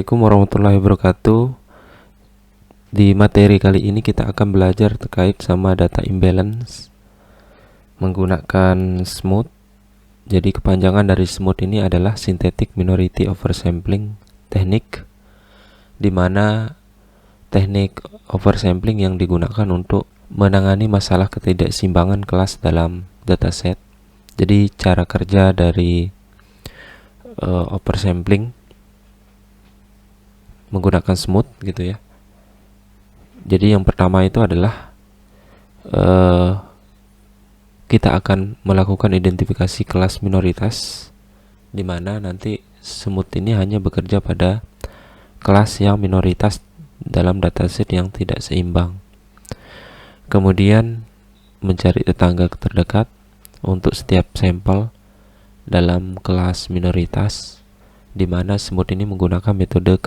Assalamualaikum warahmatullahi wabarakatuh. Di materi kali ini kita akan belajar terkait sama data imbalance menggunakan smooth. Jadi kepanjangan dari smooth ini adalah synthetic minority oversampling technique, di mana teknik oversampling yang digunakan untuk menangani masalah ketidakseimbangan kelas dalam dataset. Jadi cara kerja dari oversampling menggunakan smooth gitu ya. Jadi yang pertama itu adalah kita akan melakukan identifikasi kelas minoritas, di mana nanti smooth ini hanya bekerja pada kelas yang minoritas dalam dataset yang tidak seimbang. Kemudian mencari tetangga terdekat untuk setiap sampel dalam kelas minoritas, di mana smooth ini menggunakan metode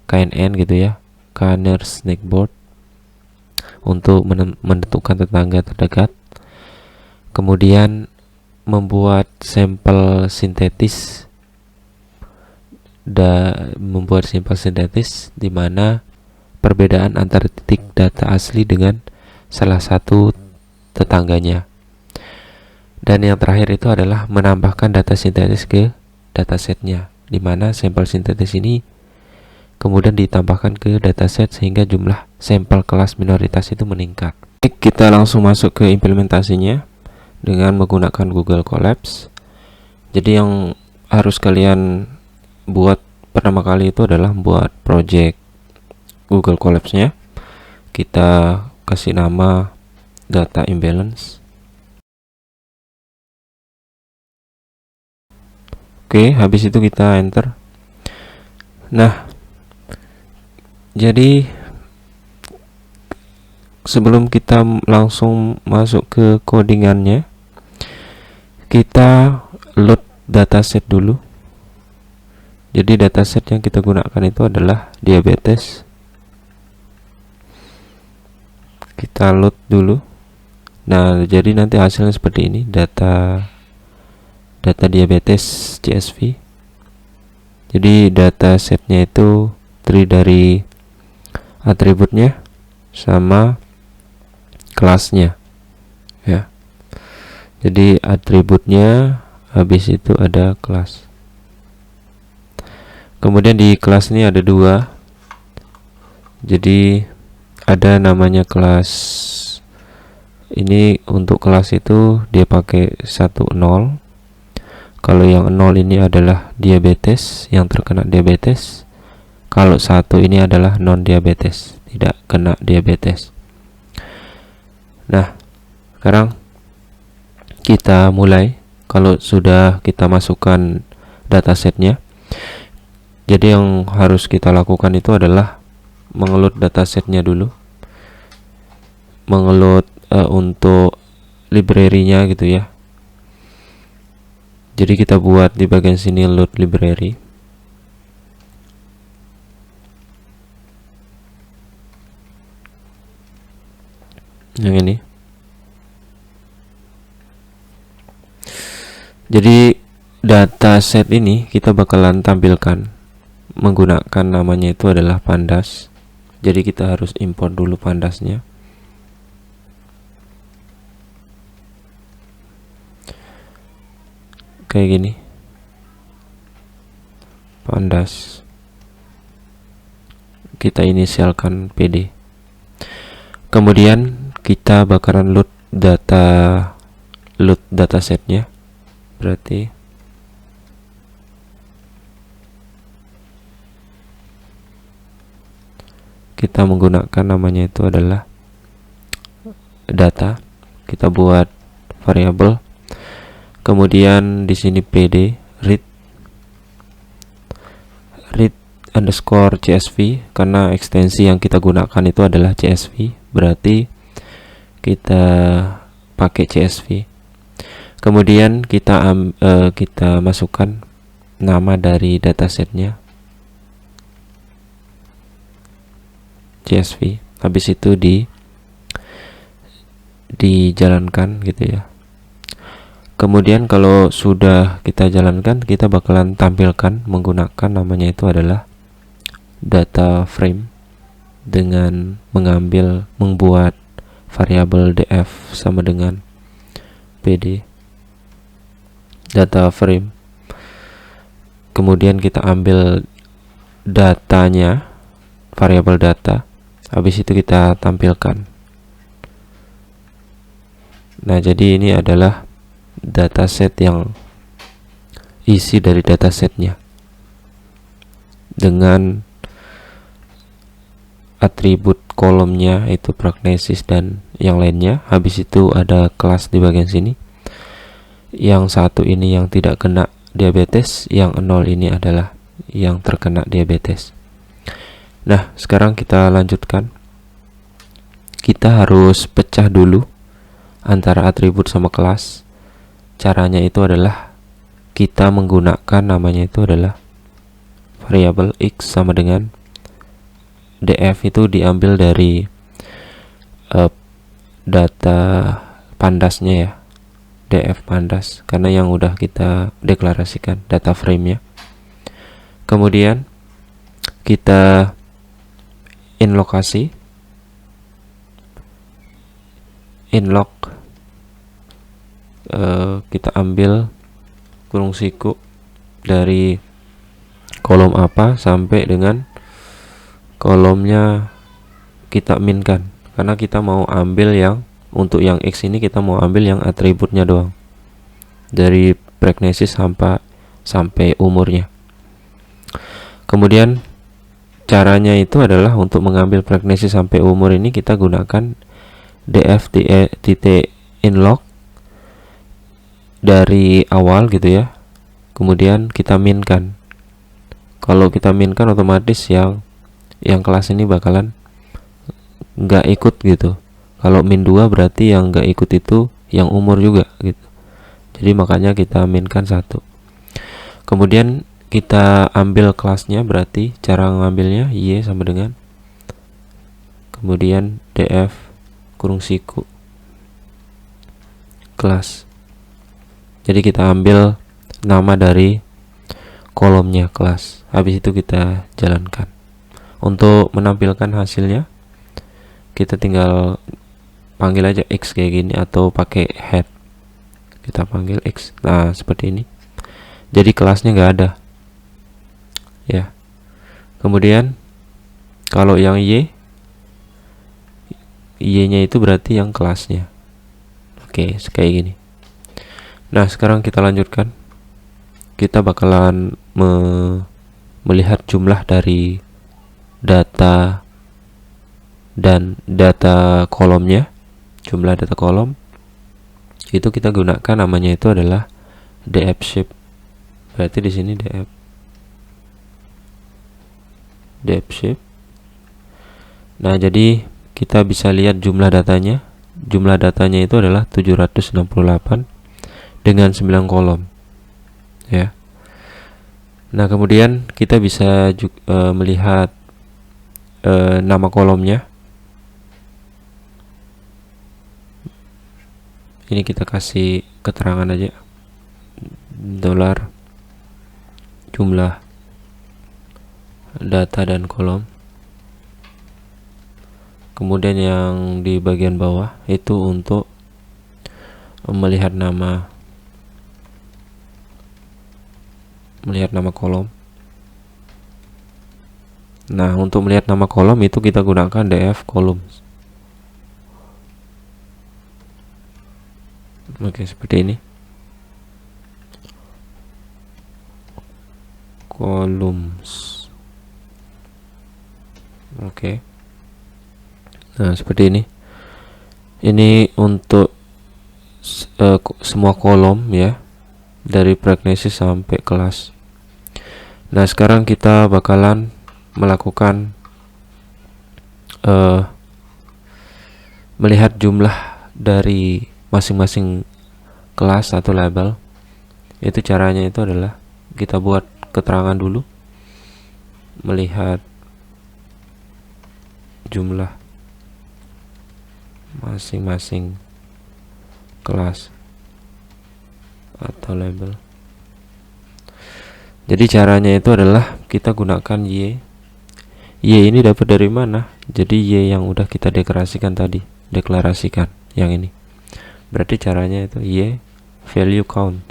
KNN gitu ya, Knerr Snackboard, untuk menentukan tetangga terdekat. Kemudian membuat sampel sintetis, di mana perbedaan antara titik data asli dengan salah satu tetangganya. Dan yang terakhir itu adalah menambahkan data sintetis ke datasetnya, di mana sampel sintetis ini kemudian ditambahkan ke dataset sehingga jumlah sampel kelas minoritas itu meningkat. Kita langsung masuk ke implementasinya dengan menggunakan Google Colabs. Jadi yang harus kalian buat pertama kali itu adalah buat project Google Colabs-nya. Kita kasih nama data imbalance. Oke, habis itu kita enter. Nah, jadi sebelum kita langsung masuk ke codingannya, kita load dataset dulu. Jadi dataset yang kita gunakan itu adalah diabetes. Kita load dulu. Nah, jadi nanti hasilnya seperti ini, data diabetes CSV. Jadi datasetnya itu terdiri dari atributnya sama kelasnya ya. Jadi atributnya, habis itu ada kelas. Kemudian di kelas ini ada dua. Jadi ada namanya kelas ini, untuk kelas itu dia pakai 10. Kalau yang 0 ini adalah diabetes, yang terkena diabetes. Kalau 1 ini adalah non diabetes, tidak kena diabetes. Nah, sekarang kita mulai. Kalau sudah kita masukkan datasetnya, jadi yang harus kita lakukan itu adalah mengeload datasetnya dulu, mengeload untuk library-nya gitu ya. Jadi kita buat di bagian sini load library. Yang ini. Jadi dataset ini kita bakalan tampilkan menggunakan namanya itu adalah pandas. Jadi kita harus import dulu pandasnya. Kayak gini. Pandas. Kita inisialkan PD. Kemudian kita bakalan load datasetnya. Berarti kita menggunakan namanya itu adalah data. Kita buat variabel. Kemudian di sini PD read underscore CSV, karena ekstensi yang kita gunakan itu adalah CSV, berarti kita pakai CSV. Kemudian kita masukkan nama dari datasetnya, CSV. Habis itu dijalankan gitu ya. Kemudian kalau sudah kita jalankan, kita bakalan tampilkan menggunakan namanya itu adalah data frame dengan membuat variabel df sama dengan pd data frame. Kemudian kita ambil datanya, variabel data, habis itu kita tampilkan. Nah, jadi ini adalah dataset yang isi dari datasetnya dengan atribut kolomnya itu prognosis dan yang lainnya. Habis itu ada kelas di bagian sini. Yang satu ini yang tidak kena diabetes, yang 0 ini adalah yang terkena diabetes. Nah, sekarang kita lanjutkan. Kita harus pecah dulu antara atribut sama kelas. Caranya itu adalah kita menggunakan namanya itu adalah variabel x sama dengan df, itu diambil dari data pandasnya ya, df pandas, karena yang udah kita deklarasikan data frame-nya. Kemudian kita inloc, kita ambil kurung siku dari kolom apa sampai dengan kolomnya kita minkan, karena kita mau ambil yang untuk yang x ini kita mau ambil yang atributnya doang dari prognosis sampai umurnya. Kemudian caranya itu adalah untuk mengambil prognosis sampai umur ini kita gunakan df.inloc dari awal gitu ya. Kemudian kita minkan. Kalau kita minkan otomatis yang kelas ini bakalan nggak ikut gitu. Kalau min 2 berarti yang nggak ikut itu yang umur juga gitu. Jadi makanya kita minkan 1. Kemudian kita ambil kelasnya, berarti cara ngambilnya y sama dengan kemudian df kurung siku kelas. Jadi kita ambil nama dari kolomnya kelas. Habis itu kita jalankan. Untuk menampilkan hasilnya kita tinggal panggil aja x kayak gini atau pakai head. Kita panggil x. Nah, seperti ini. Jadi kelasnya nggak ada. Ya. Kemudian kalau yang y-nya itu berarti yang kelasnya. Oke, kayak gini. Nah, sekarang kita lanjutkan. Kita bakalan melihat jumlah dari data dan data kolomnya. Jumlah data kolom itu kita gunakan namanya itu adalah df shape. Berarti di sini df shape. Nah, jadi kita bisa lihat jumlah datanya. Jumlah datanya itu adalah 768 dengan 9 kolom. Ya. Nah, kemudian kita bisa melihat nama kolomnya. Ini kita kasih keterangan aja. $jumlah data dan kolom. Kemudian yang di bagian bawah itu untuk melihat nama kolom. Nah, untuk melihat nama kolom itu kita gunakan df columns. Oke, seperti ini. Columns. Oke. Nah, seperti ini. Ini untuk semua kolom ya, dari prognosis sampai kelas. Nah, sekarang kita bakalan melakukan melihat jumlah dari masing-masing kelas atau label. Itu caranya itu adalah kita buat keterangan dulu, melihat jumlah masing-masing kelas atau label. Jadi caranya itu adalah kita gunakan y Y ini dapat dari mana? Jadi Y yang udah kita deklarasikan tadi, yang ini. Berarti caranya itu Y value count.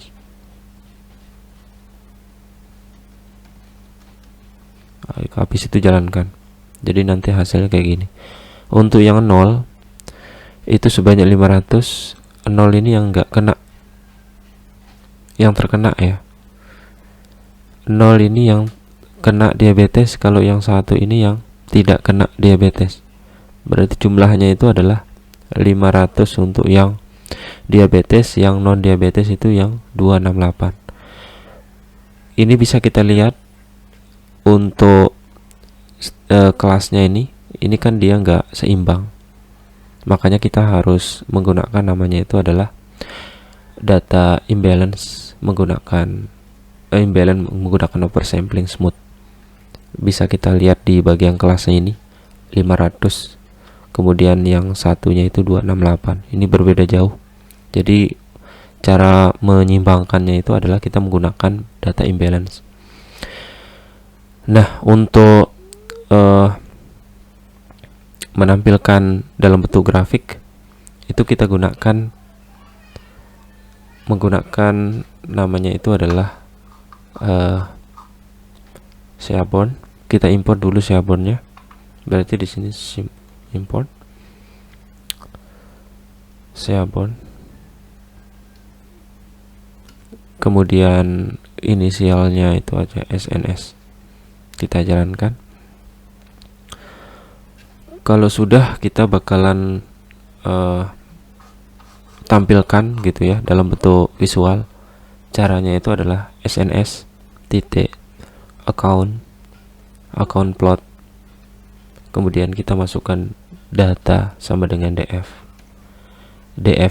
Habis itu jalankan. Jadi nanti hasilnya kayak gini. Untuk yang 0 itu sebanyak 500. 0 ini yang enggak kena, yang terkena ya. 0 ini yang kena diabetes, kalau yang 1 ini yang tidak kena diabetes. Berarti jumlahnya itu adalah 500 untuk yang diabetes, yang non diabetes itu yang 268. Ini bisa kita lihat untuk kelasnya ini kan dia nggak seimbang. Makanya kita harus menggunakan namanya itu adalah data imbalance menggunakan oversampling smooth. Bisa kita lihat di bagian kelasnya ini 500, kemudian yang satunya itu 268. Ini berbeda jauh. Jadi cara menyimbangkannya itu adalah kita menggunakan data imbalance. Nah, untuk menampilkan dalam bentuk grafik itu kita menggunakan namanya itu adalah Seaborn. Kita import dulu Seabornnya. Berarti di sini import Seaborn. Kemudian inisialnya itu aja SNS. Kita jalankan. Kalau sudah, kita bakalan tampilkan gitu ya dalam bentuk visual. Caranya itu adalah SNS titik account plot, kemudian kita masukkan data sama dengan df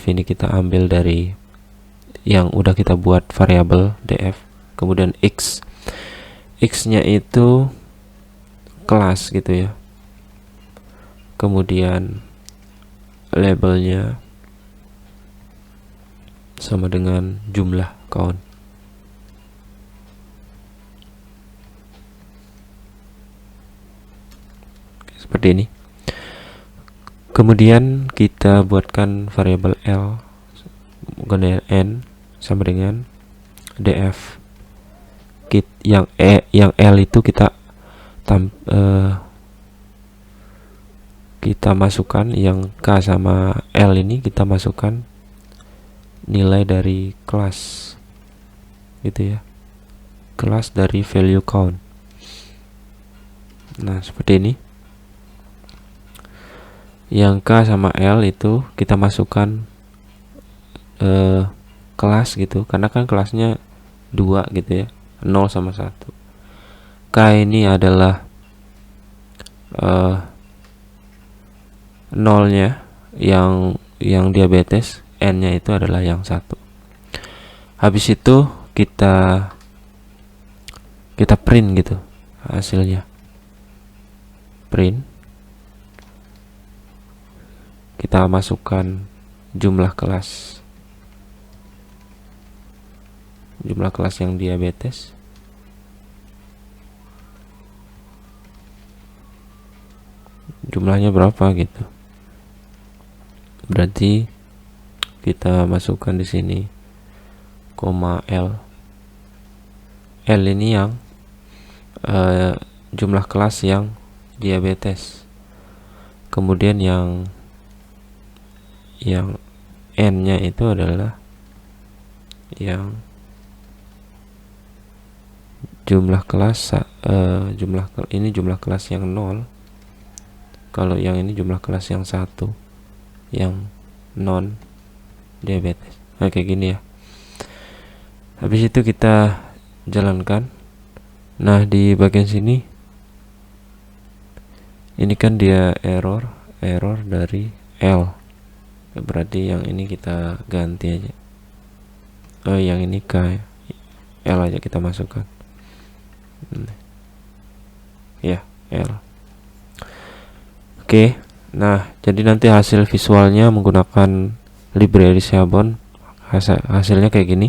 ini kita ambil dari yang udah kita buat variabel df, kemudian x nya itu kelas gitu ya, kemudian labelnya sama dengan jumlah count. Seperti ini. Kemudian kita buatkan variabel L kemudian N sama dengan df. Yang L itu kita masukkan, yang K sama L ini kita masukkan nilai dari kelas gitu ya, kelas dari value count. Nah, seperti ini. Yang K sama L itu kita masukkan kelas gitu, karena kan kelasnya 2 gitu ya, 0 sama 1. K ini adalah 0-nya yang diabetes, N-nya itu adalah yang 1. Habis itu kita print gitu hasilnya. Print. Kita masukkan jumlah kelas yang diabetes. Jumlahnya berapa gitu. Berarti kita masukkan di sini koma L. L ini yang jumlah kelas yang diabetes. Kemudian yang N-nya itu adalah yang jumlah kelas ini jumlah kelas yang 0. Kalau yang ini jumlah kelas yang 1, yang non diabetes. Nah, kayak gini ya. Habis itu kita jalankan. Nah, di bagian sini ini kan dia error dari L. Berarti yang ini kita ganti aja. Yang ini K, L aja kita masukkan. Ya, L. Oke. Nah, jadi nanti hasil visualnya menggunakan library Seaborn. Hasilnya kayak gini.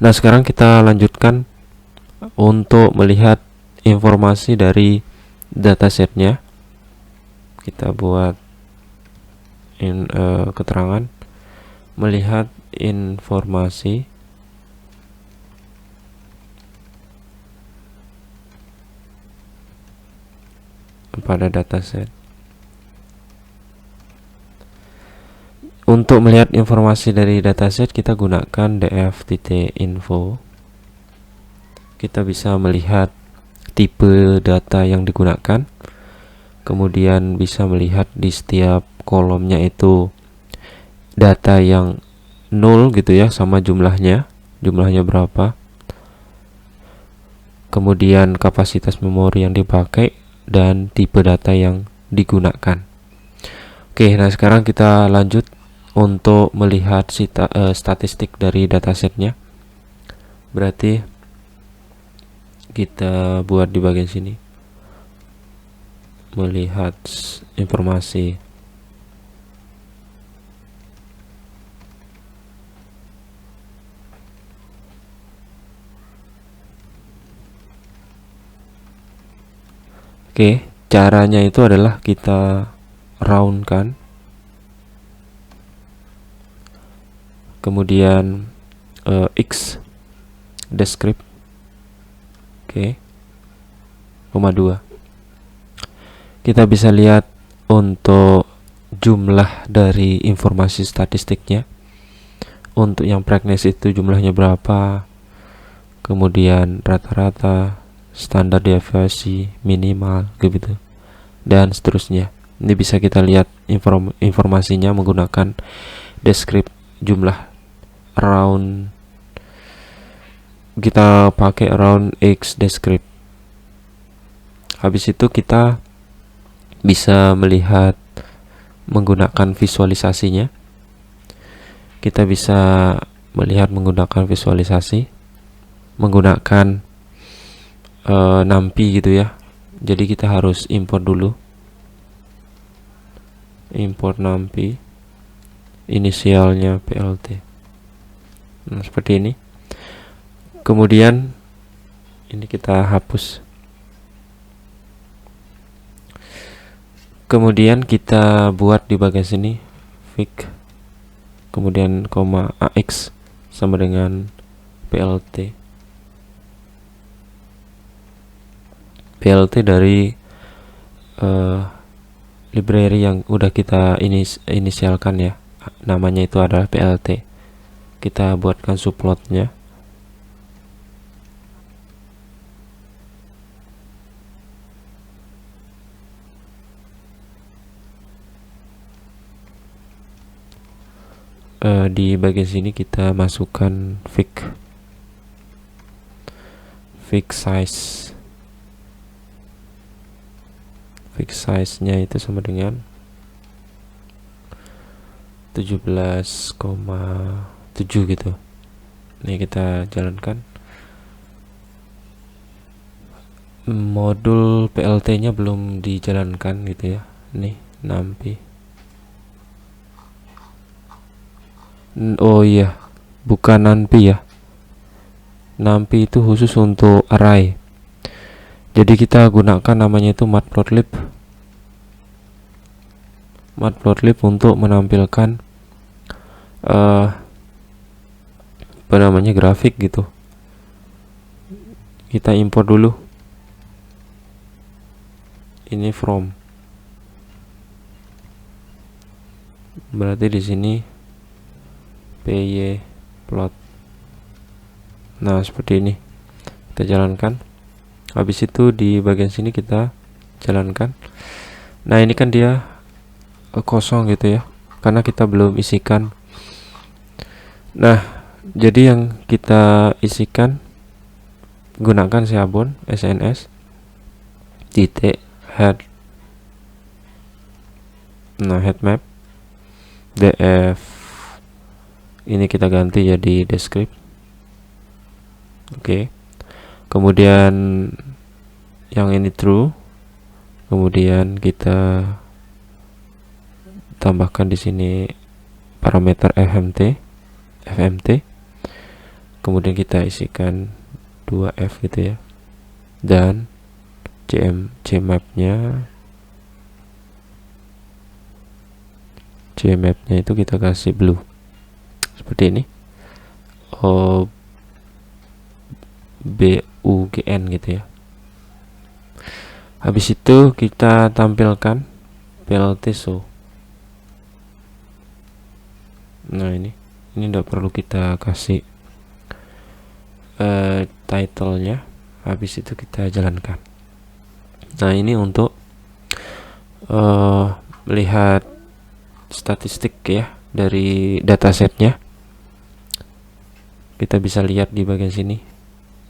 Nah, sekarang kita lanjutkan untuk melihat informasi dari datasetnya. Kita buat keterangan melihat informasi pada dataset. Untuk melihat informasi dari dataset, kita gunakan df.info. Kita bisa melihat tipe data yang digunakan, kemudian bisa melihat di setiap kolomnya itu data yang 0 gitu ya, sama jumlahnya berapa, kemudian kapasitas memori yang dipakai, dan tipe data yang digunakan. Oke, nah sekarang kita lanjut untuk melihat statistik dari datasetnya. Berarti kita buat di bagian sini, melihat informasi. Oke, caranya itu adalah kita roundkan, kemudian x descript, oke, 2. Kita bisa lihat untuk jumlah dari informasi statistiknya. Untuk yang pregnancy itu jumlahnya berapa, kemudian rata-rata, standar deviasi, minimal, gitu, dan seterusnya. Ini bisa kita lihat informasinya menggunakan descript jumlah round. Kita pakai round x descript. Habis itu kita bisa melihat menggunakan visualisasinya. Kita bisa melihat menggunakan visualisasi, menggunakan NumPy gitu ya. Jadi kita harus import dulu, import NumPy, inisialnya plt. Nah, seperti ini. Kemudian ini kita hapus. Kemudian kita buat di bagian sini fig, kemudian koma ax sama dengan plt. PLT dari library yang udah kita inisialkan ya, namanya itu adalah PLT. Kita buatkan subplotnya. Di bagian sini kita masukkan fig size. Fig size-nya itu sama dengan 17,7 gitu. Ini kita jalankan. Modul PLT-nya belum dijalankan gitu ya. Nih, NumPy. Oh iya, bukan NumPy ya. NumPy itu khusus untuk array. Jadi kita gunakan namanya itu matplotlib. Matplotlib untuk menampilkan grafik gitu. Kita import dulu. Ini from. Berarti di sini py plot. Nah, seperti ini. Kita jalankan. Habis itu di bagian sini kita jalankan. Nah, ini kan dia kosong gitu ya, karena kita belum isikan. Nah, jadi yang kita isikan gunakan Seabon SNS titik head. Nah, head map df ini kita ganti jadi descript. Oke. Kemudian yang ini true. Kemudian kita tambahkan di sini parameter fmt. Kemudian kita isikan 2f gitu ya. Dan Cmap-nya itu kita kasih blue seperti ini, BUGN gitu ya. Habis itu kita tampilkan PLT show. Nah ini tidak perlu kita kasih title-nya. Habis itu kita jalankan. Nah ini untuk melihat statistik ya dari datasetnya. Kita bisa lihat di bagian sini.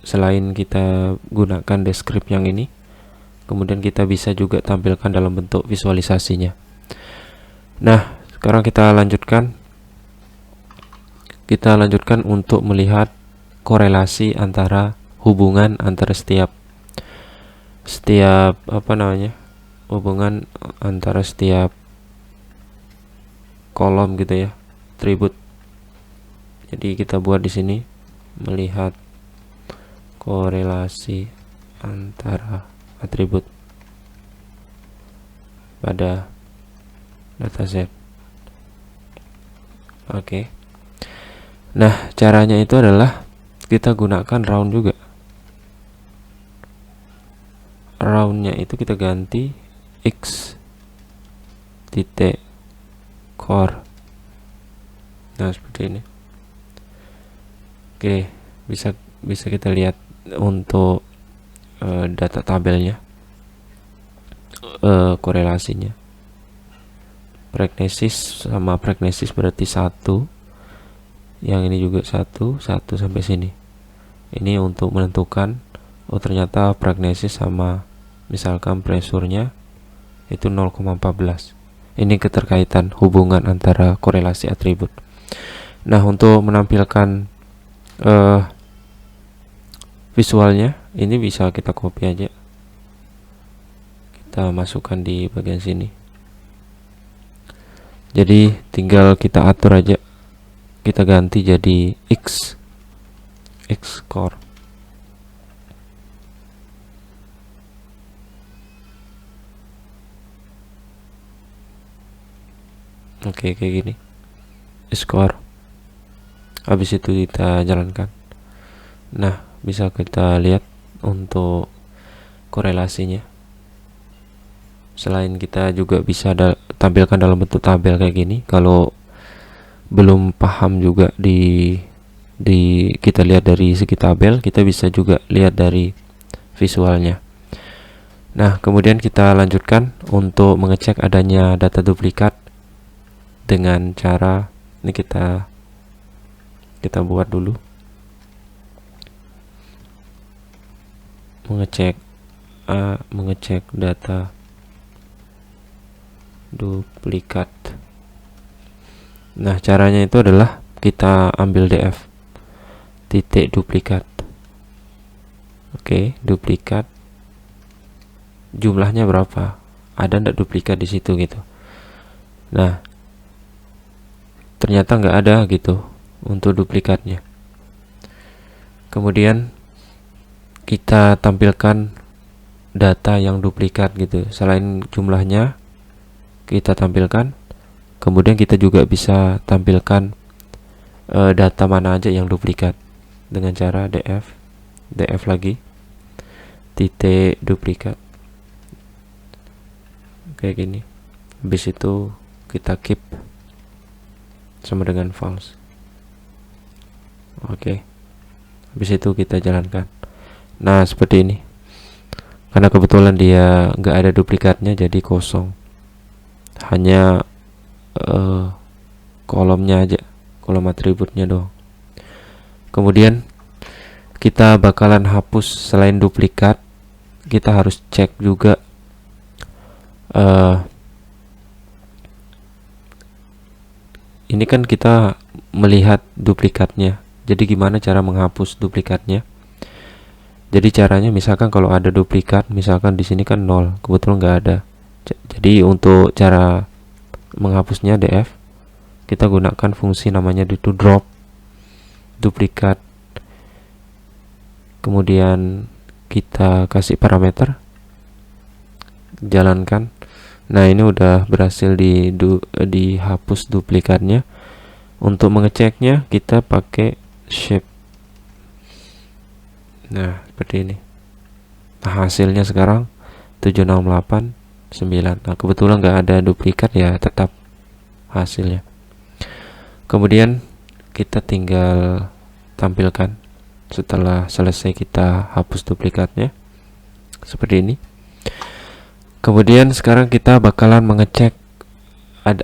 Selain kita gunakan descript yang ini, kemudian kita bisa juga tampilkan dalam bentuk visualisasinya. Nah, sekarang kita lanjutkan untuk melihat korelasi antara hubungan antara setiap hubungan antara setiap kolom gitu ya, atribut. Jadi kita buat di sini melihat korelasi antara atribut pada dataset. Oke. Nah, caranya itu adalah kita gunakan round juga. Roundnya itu kita ganti x titik core. Nah, seperti ini. Oke, bisa kita lihat untuk data tabelnya, korelasinya. Prognosis sama prognosis berarti 1. Yang ini juga 1 sampai sini. Ini untuk menentukan ternyata prognosis sama misalkan presurnya itu 0,14. Ini keterkaitan hubungan antara korelasi atribut. Nah, untuk menampilkan visualnya ini bisa kita copy aja, kita masukkan di bagian sini. Jadi tinggal kita atur aja, kita ganti jadi x core. Oke, kayak gini score. Habis itu kita jalankan. Nah, bisa kita lihat untuk korelasinya. Selain kita juga bisa tampilkan dalam bentuk tabel kayak gini. Kalau belum paham juga di kita lihat dari segi tabel, kita bisa juga lihat dari visualnya. Nah, kemudian kita lanjutkan untuk mengecek adanya data duplikat dengan cara ini kita buat dulu, mengecek data duplikat. Nah, caranya itu adalah kita ambil df titik duplikat. Oke, duplikat jumlahnya berapa, ada ndak duplikat di situ gitu. Nah, ternyata nggak ada gitu untuk duplikatnya. Kemudian kita tampilkan data yang duplikat gitu. Selain jumlahnya kita tampilkan, kemudian kita juga bisa tampilkan data mana aja yang duplikat dengan cara df lagi titik duplikat kayak gini. Habis itu kita keep sama dengan false. Oke. Habis itu kita jalankan. Nah, seperti ini. Karena kebetulan dia nggak ada duplikatnya, jadi kosong. Hanya kolomnya aja, kolom atributnya doang. Kemudian kita bakalan hapus. Selain duplikat, kita harus cek juga ini kan kita melihat duplikatnya. Jadi gimana cara menghapus duplikatnya? Jadi caranya misalkan kalau ada duplikat, misalkan di sini kan 0, kebetulan nggak ada. Jadi untuk cara menghapusnya df, kita gunakan fungsi namanya itu drop duplikat. Kemudian kita kasih parameter jalankan. Nah, ini udah berhasil dihapus duplikatnya. Untuk mengeceknya kita pakai shape. Nah, seperti ini. Nah, hasilnya sekarang 7689. Nah, kebetulan nggak ada duplikat ya, tetap hasilnya. Kemudian kita tinggal tampilkan setelah selesai kita hapus duplikatnya seperti ini. Kemudian sekarang kita bakalan mengecek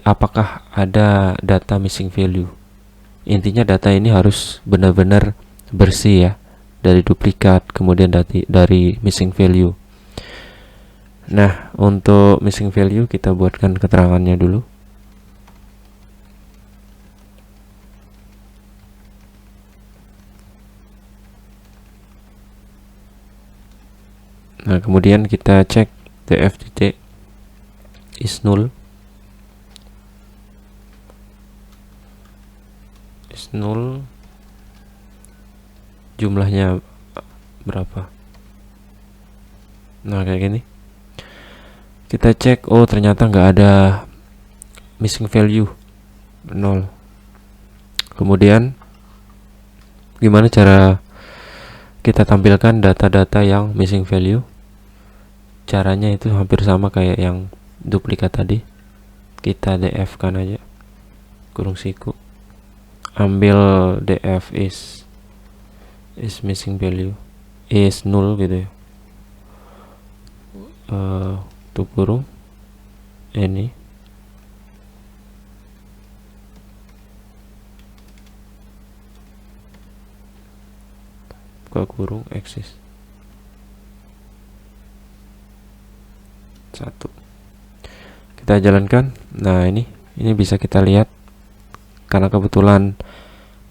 apakah ada data missing value. Intinya data ini harus benar-benar bersih ya, dari duplikat, kemudian dari missing value. Nah, untuk missing value kita buatkan keterangannya dulu. Nah, kemudian kita cek df titik is null, jumlahnya berapa. Nah, kayak gini. Kita cek, oh ternyata nggak ada missing value, 0. Kemudian gimana cara kita tampilkan data-data yang missing value? Caranya itu hampir sama kayak yang duplikat tadi. Kita df kan aja, kurung siku, ambil df is missing value is null gitu ya, tutup kurung ini, buka kurung eksis 1. Kita jalankan. Nah, ini bisa kita lihat karena kebetulan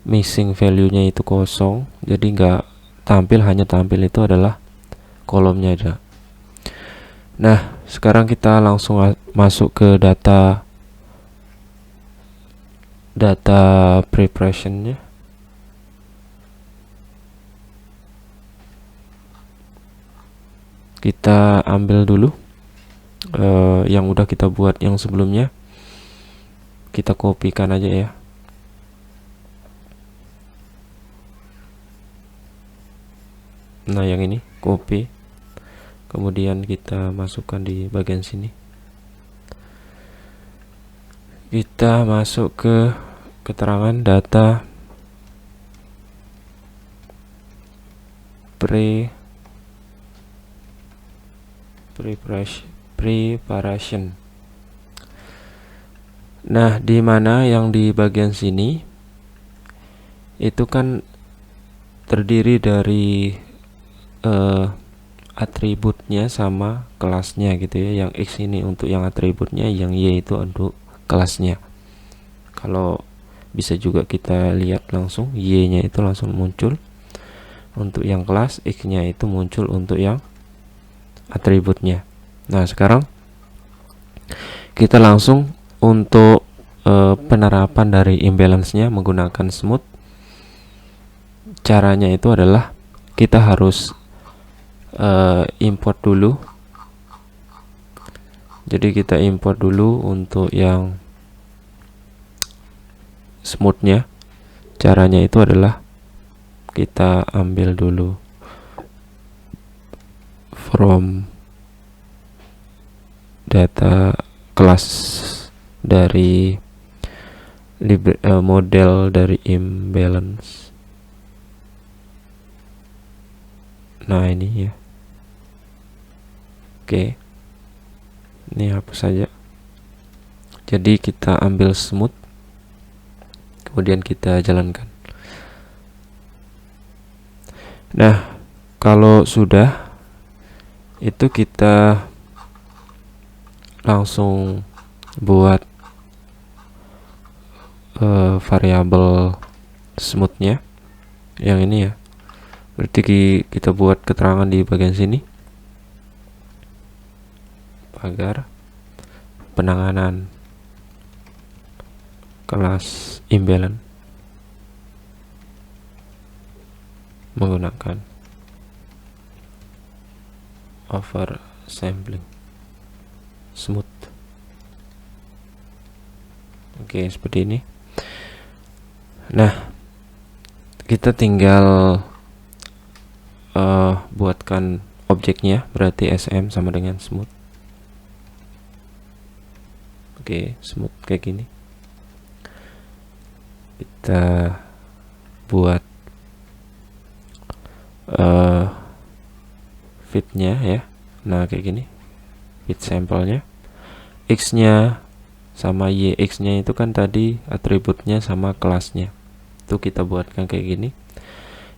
missing value-nya itu kosong, jadi nggak tampil, hanya tampil itu adalah kolomnya aja. Nah, sekarang kita langsung masuk ke data preparation-nya. Kita ambil dulu yang udah kita buat yang sebelumnya, kita kopikan aja ya. Nah, yang ini copy, kemudian kita masukkan di bagian sini. Kita masuk ke keterangan data preparation. Nah, di mana yang di bagian sini itu kan terdiri dari atributnya sama kelasnya gitu ya. Yang X ini untuk yang atributnya, yang Y itu untuk kelasnya. Kalau bisa juga kita lihat langsung, Y-nya itu langsung muncul untuk yang kelas, X-nya itu muncul untuk yang atributnya. Nah, sekarang kita langsung untuk penerapan dari imbalance-nya menggunakan smooth. Caranya itu adalah kita harus import dulu. Jadi kita import dulu untuk yang smooth-nya. Caranya itu adalah kita ambil dulu from data kelas dari model dari imbalance. Nah, ini ya. Oke, ini hapus saja. Jadi kita ambil smooth, kemudian kita jalankan. Nah, kalau sudah itu kita langsung buat variabel smoothnya yang ini ya. Berarti kita buat keterangan di bagian sini, pagar penanganan kelas imbalance menggunakan oversampling. smooth. Oke, seperti ini. Nah, kita tinggal buatkan objeknya, berarti SM sama dengan smooth. Oke, smooth kayak gini. Kita buat fitnya ya. Nah, kayak gini fit sampelnya. X nya sama Y, X nya itu kan tadi atributnya sama kelasnya, itu kita buatkan kayak gini.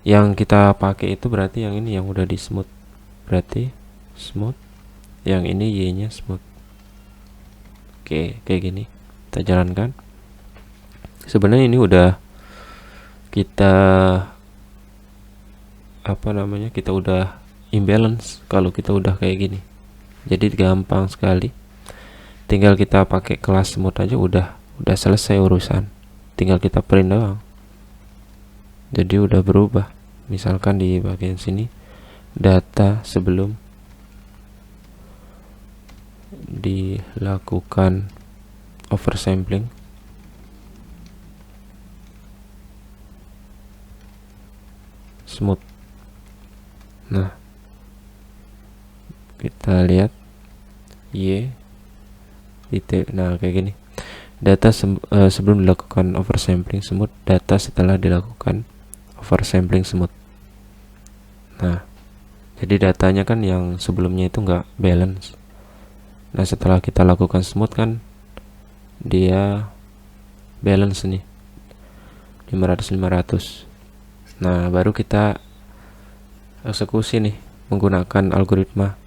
Yang kita pakai itu berarti yang ini yang udah di smooth, berarti smooth. Yang ini Y nya smooth. Oke, kayak gini kita jalankan. Sebenarnya ini udah kita kita udah imbalance kalau kita udah kayak gini. Jadi gampang sekali, tinggal kita pakai kelas smooth aja udah selesai urusan, tinggal kita print doang. Jadi udah berubah. Misalkan di bagian sini data sebelum dilakukan oversampling, smooth. Nah, kita lihat Y titik. Nah, kayak gini. Data sebelum dilakukan oversampling smooth, data setelah dilakukan oversampling smooth. Nah, jadi datanya kan yang sebelumnya itu nggak balance. Nah, setelah kita lakukan smooth kan dia balance nih 500. Nah, baru kita eksekusi nih menggunakan algoritma.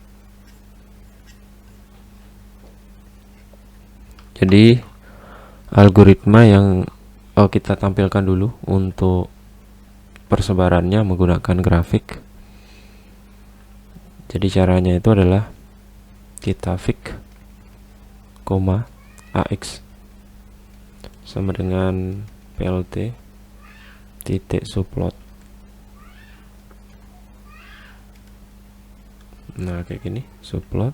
Jadi algoritma yang kita tampilkan dulu untuk persebarannya menggunakan grafik. Jadi caranya itu adalah kita fix, AX sama dengan PLT titik subplot. Nah, kayak gini subplot.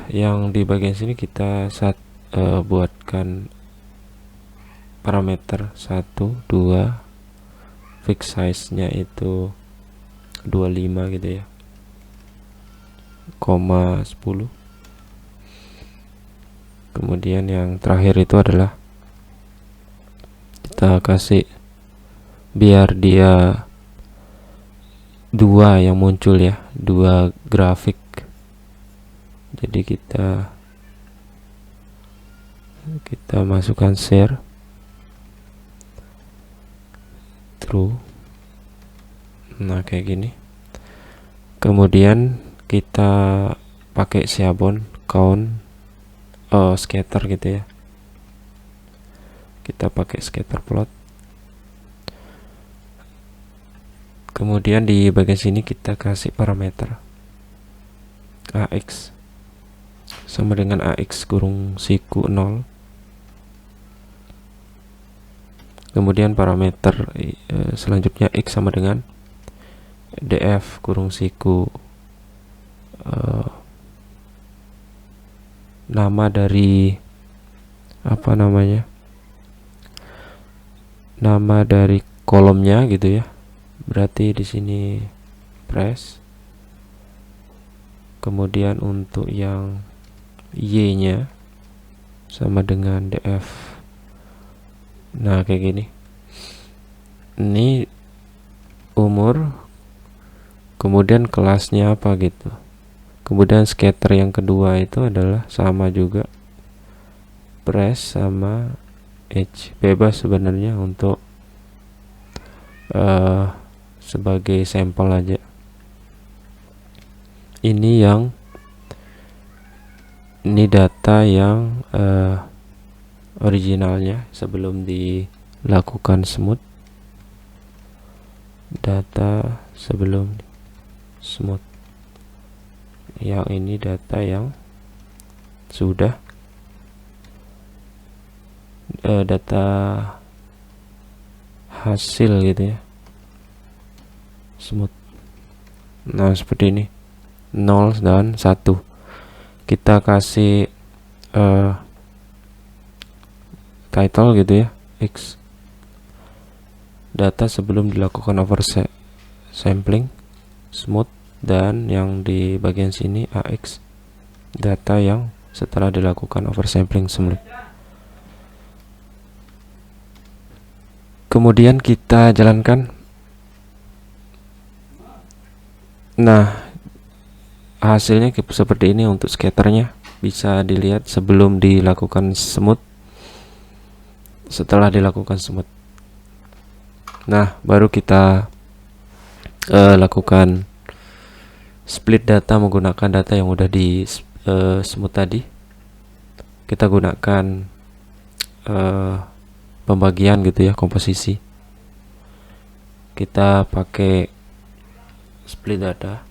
Yang di bagian sini kita buatkan parameter 1, 2, fix size nya itu 25 gitu ya, 10. Kemudian yang terakhir itu adalah kita kasih biar dia 2 yang muncul ya, 2 grafik. Jadi kita masukkan share true. Nah, kayak gini. Kemudian kita pakai Seaborn count scatter gitu ya. Kita pakai scatter plot. Kemudian di bagian sini kita kasih parameter AX sama dengan AX kurung siku 0. Kemudian parameter selanjutnya X sama dengan DF kurung siku nama dari nama dari kolomnya gitu ya. Berarti di sini press. Kemudian untuk yang Y nya sama dengan DF. Nah, kayak gini. Ini umur, kemudian kelasnya apa gitu. Kemudian scatter yang kedua itu adalah sama juga, press sama edge. Bebas sebenarnya untuk sebagai sampel aja. Ini data yang originalnya sebelum dilakukan smooth. Data sebelum smooth. Yang ini data yang sudah data hasil gitu ya, smooth. Nah, seperti ini 0 dan 1. kita kasih title gitu ya, X data sebelum dilakukan oversampling smooth, dan yang di bagian sini AX data yang setelah dilakukan oversampling smooth. Kemudian kita jalankan. Nah, hasilnya seperti ini untuk scatternya. Bisa dilihat sebelum dilakukan smooth, setelah dilakukan smooth. Nah, baru kita lakukan split data menggunakan data yang udah di smooth tadi. Kita gunakan pembagian gitu ya, komposisi. Kita pakai split data.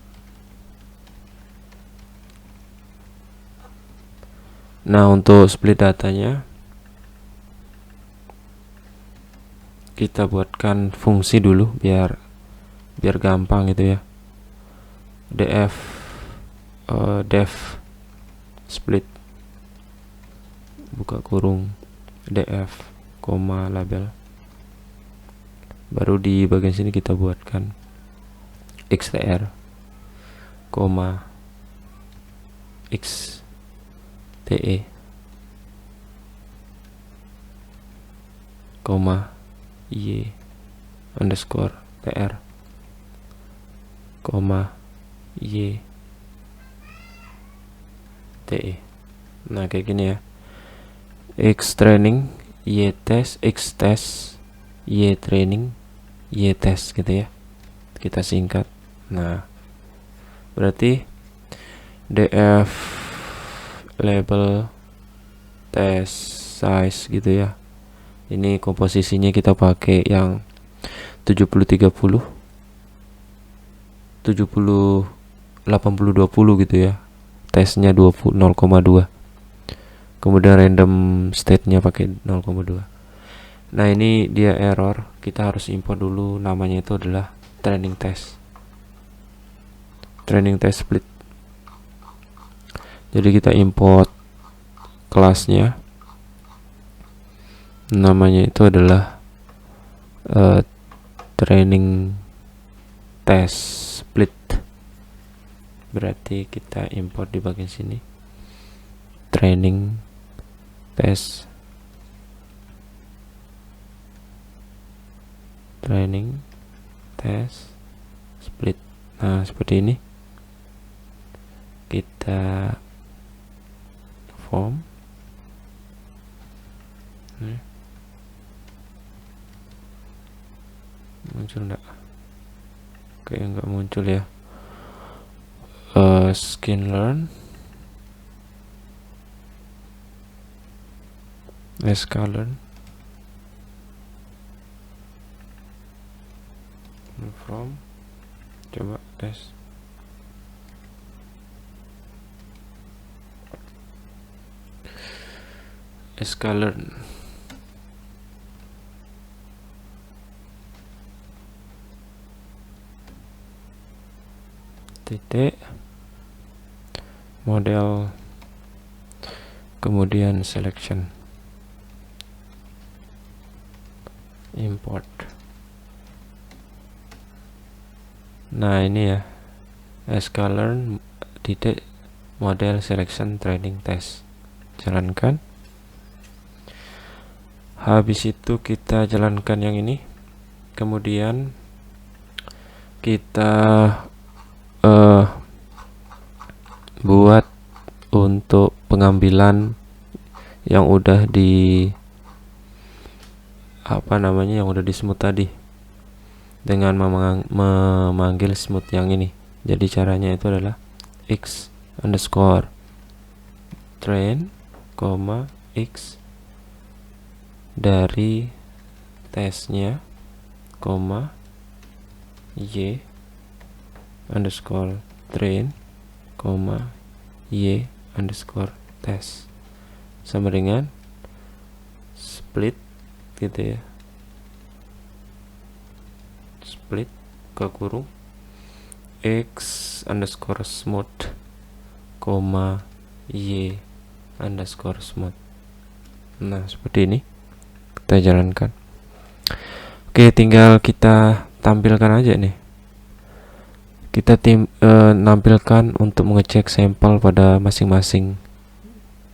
Nah, untuk split datanya kita buatkan fungsi dulu biar gampang gitu ya. def split buka kurung df koma label. Baru di bagian sini kita buatkan xtr koma xte koma y underscore tr koma y te. Nah, kayak gini ya. X training y test, x test y training y test gitu ya, kita singkat. Nah, berarti df label test size gitu ya. Ini komposisinya kita pakai yang 70-30 70-80-20 gitu ya. Tesnya 0,2. Kemudian random state-nya pakai 0,2. Nah, ini dia error. Kita harus import dulu, namanya itu adalah training test split. Jadi kita import kelasnya, namanya itu adalah training test split. Berarti kita import di bagian sini, training test split. Nah, seperti ini. Kita form muncul enggak? Kayak enggak muncul ya. Skin learn sklearn from, coba tes. sklearn titik model, kemudian selection, import. Nah, ini ya, sklearn titik model selection training test. Jalankan. Habis itu kita jalankan yang ini. Kemudian kita buat untuk pengambilan yang udah di yang udah di smooth tadi dengan memanggil smooth yang ini. Jadi caranya itu adalah x underscore train, x dari tesnya, y underscore train, y underscore test, sama dengan split gitu ya, split ke kurung x underscore smooth, y underscore smooth. Nah, seperti ini kita jalankan. Oke, tinggal kita tampilkan aja nih. Kita nampilkan untuk mengecek sampel pada masing-masing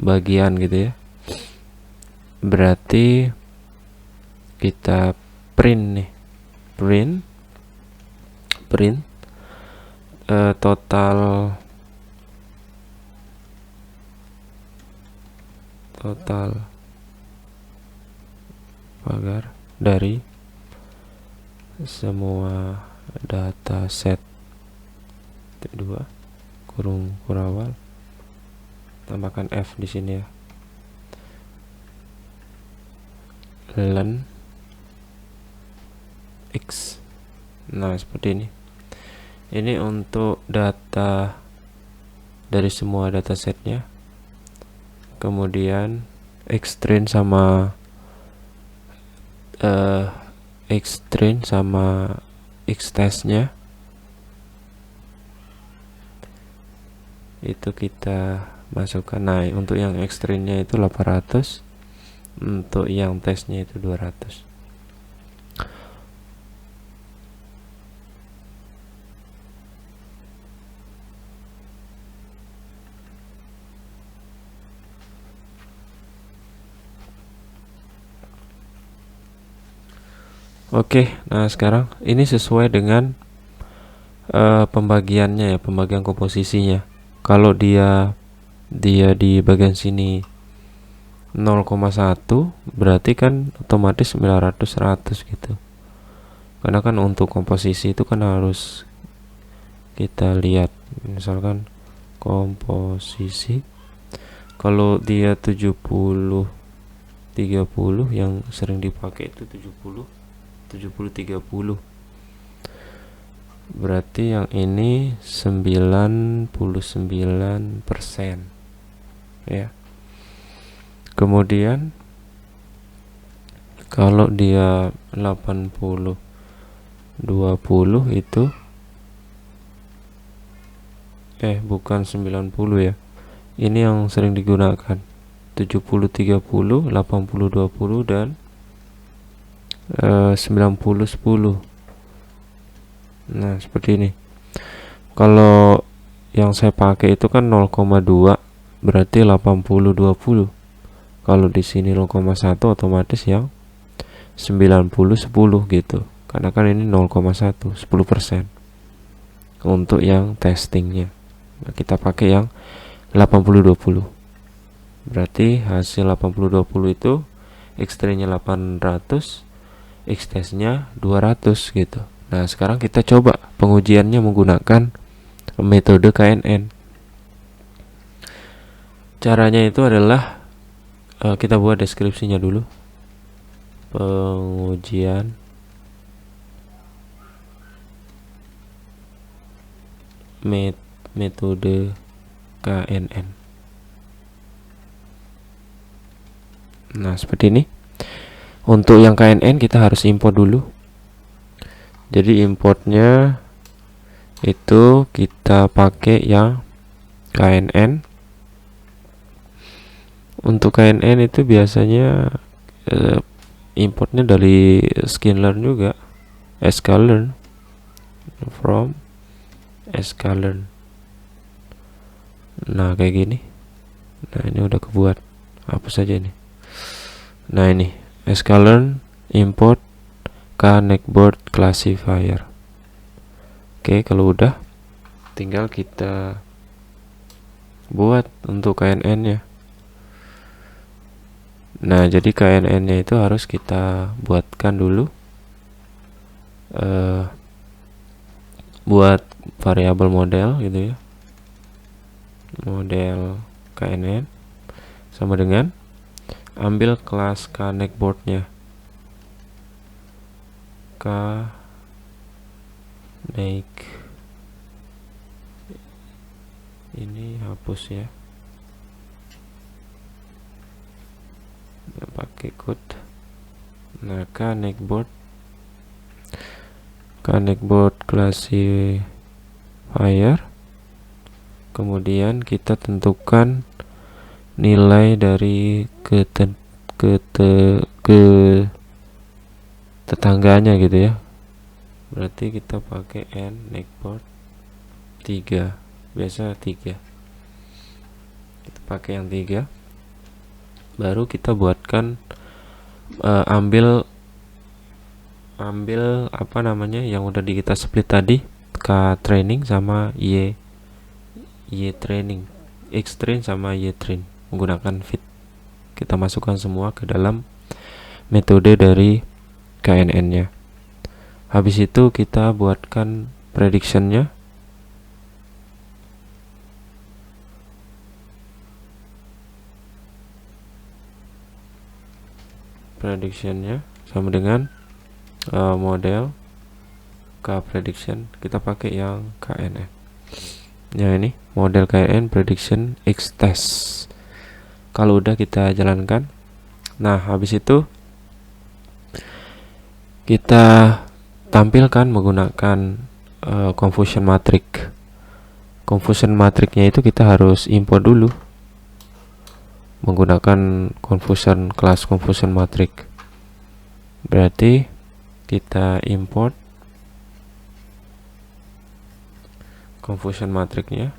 bagian gitu ya. Berarti kita print nih, print total pagar dari semua data set 2 kurung kurawal, tambahkan F di sini ya, len X. Nah, seperti ini. Ini untuk data dari semua datasetnya. Kemudian Xtrain sama Xtest-nya itu kita masukkan. Nah, untuk yang Xtrain-nya itu 800, untuk yang tesnya itu 200. Oke, nah sekarang ini sesuai dengan pembagiannya ya, pembagian komposisinya. Kalau dia di bagian sini 0,1, berarti kan otomatis 900 100 gitu. Karena kan untuk komposisi itu kan harus kita lihat, misalkan komposisi kalau dia 70 30, yang sering dipakai itu 70 30, berarti yang ini 99% ya. Kemudian kalau dia 80 20 itu bukan 90 ya, ini yang sering digunakan 70 30, 80 20, dan 90 10. Nah, seperti ini. Kalau yang saya pakai itu kan 0,2, berarti 80 20. Kalau di sini 0,1, otomatis yang 90 10 gitu. Karena kan ini 0,1, 10% untuk yang testingnya. Nah, kita pakai yang 80 20. Berarti hasil 80 20 itu Xtrain-nya 800, Xtest-nya 200 gitu. Nah, sekarang kita coba pengujiannya menggunakan metode KNN. Caranya itu adalah kita buat deskripsinya dulu. Pengujian metode KNN. Nah, seperti ini. Untuk yang KNN kita harus import dulu. Jadi importnya itu kita pakai yang KNN. Untuk KNN itu biasanya importnya dari sklearn juga, sklearn, from sklearn. Nah, kayak gini. Nah, ini udah kebuat. Hapus saja ini. Nah, ini sklearn import connectboard classifier. Oke, kalau udah tinggal kita buat untuk KNN-nya. Nah, jadi KNN-nya itu harus kita buatkan dulu, buat variabel model gitu ya. Model KNN sama dengan ambil kelas connectboard-nya, ini hapus ya, pakai code. Nah, connectboard classifier kemudian kita tentukan nilai dari ke tetangganya gitu ya. Berarti kita pakai n netport 3, biasa 3, kita pakai yang 3. Baru kita buatkan ambil apa namanya yang udah kita split tadi, K training sama Y training, X train sama Y train menggunakan fit. Kita masukkan semua ke dalam metode dari KNN nya. Habis itu kita buatkan prediction-nya. Prediction-nya sama dengan model K prediction, kita pakai yang KNN. Ya, ini model KNN prediction X test. Kalau udah kita jalankan, nah habis itu kita tampilkan menggunakan confusion matrix. Confusion matrixnya itu kita harus import dulu menggunakan class confusion matrix. Berarti kita import confusion matrixnya,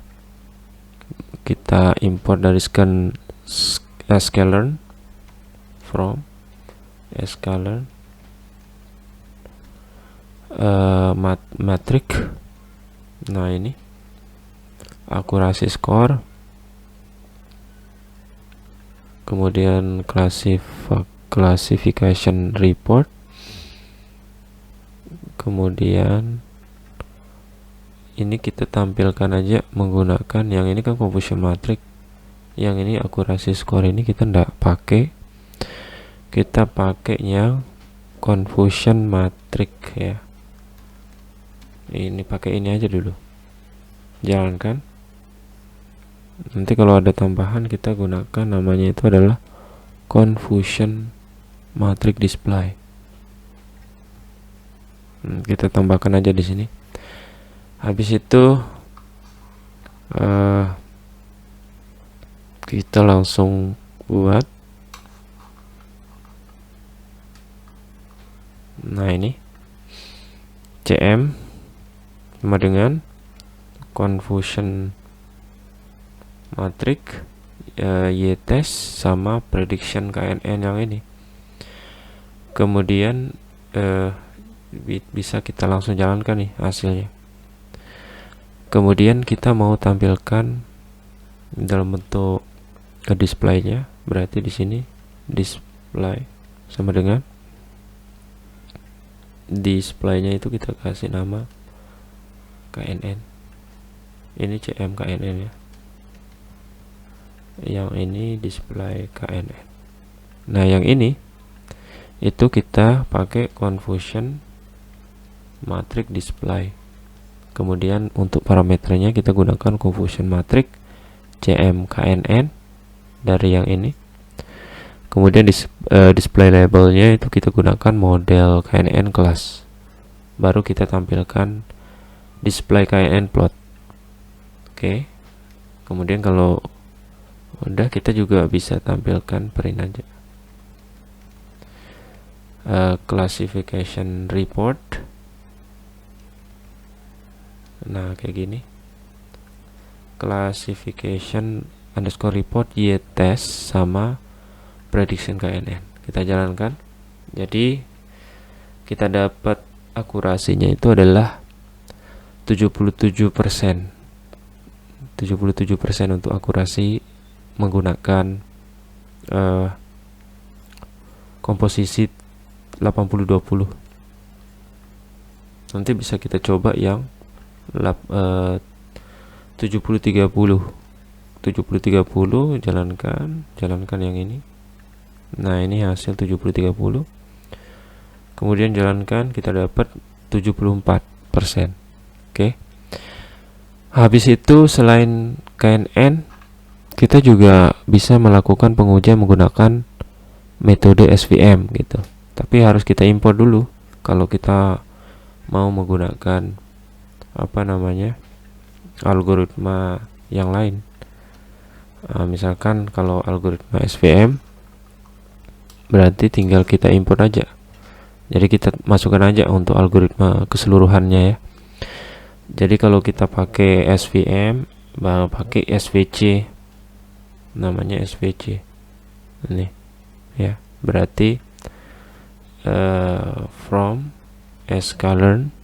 kita import dari sklearn from sklearn matrix. Nah, ini akurasi score, kemudian classification report, kemudian ini kita tampilkan aja menggunakan yang ini kan confusion matrix, yang ini akurasi score ini kita ndak pakai, kita pakai yang confusion matrix ya. Ini pakai ini aja dulu, jalankan. Nanti kalau ada tambahan kita gunakan, namanya itu adalah confusion matrix display. Kita tambahkan aja di sini. Habis itu kita langsung buat. Nah, ini CM sama dengan confusion matrix Y test sama prediction KNN yang ini. Kemudian bisa kita langsung jalankan nih hasilnya. Kemudian kita mau tampilkan dalam bentuk ke display-nya, berarti di sini display sama dengan display-nya itu kita kasih nama KNN. Ini CM KNN ya. Yang ini display KNN. Nah, yang ini itu kita pakai confusion matrix display. Kemudian untuk parameternya kita gunakan confusion matrix CM KNN dari yang ini. Kemudian display labelnya itu kita gunakan model KNN class. Baru kita tampilkan display KNN plot. Oke. Kemudian kalau udah, kita juga bisa tampilkan print aja classification report. Nah, kayak gini, classification underscore report Y test sama prediction KNN. Kita jalankan. Jadi kita dapat akurasinya itu adalah 77%. 77% untuk akurasi menggunakan komposisi 80-20. Nanti bisa kita coba yang 70-30. 70-30 jalankan yang ini. Nah, ini hasil 70-30. Kemudian jalankan, kita dapat 74%. Oke. Habis itu selain KNN, kita juga bisa melakukan pengujian menggunakan metode SVM gitu. Tapi harus kita import dulu kalau kita mau menggunakan algoritma yang lain. Misalkan kalau algoritma SVM berarti tinggal kita import aja, jadi kita masukkan aja untuk algoritma keseluruhannya ya. Jadi kalau kita pakai SVM, pakai SVC, namanya SVC ini ya, berarti from sklearn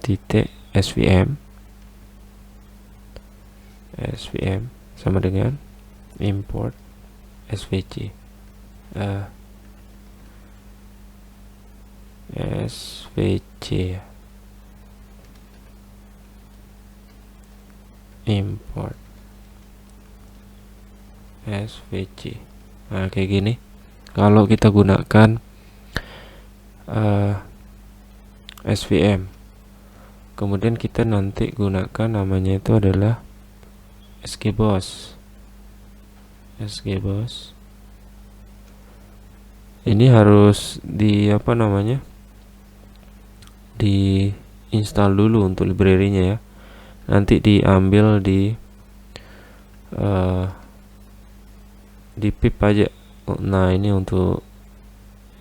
titik SVM sama dengan import SVC, SVC import SVC. Nah kayak gini kalau kita gunakan SVM. Kemudian kita nanti gunakan namanya itu adalah SGBoss. Ini harus di apa namanya, di install dulu untuk library-nya ya. Nanti diambil di pip aja. Nah ini untuk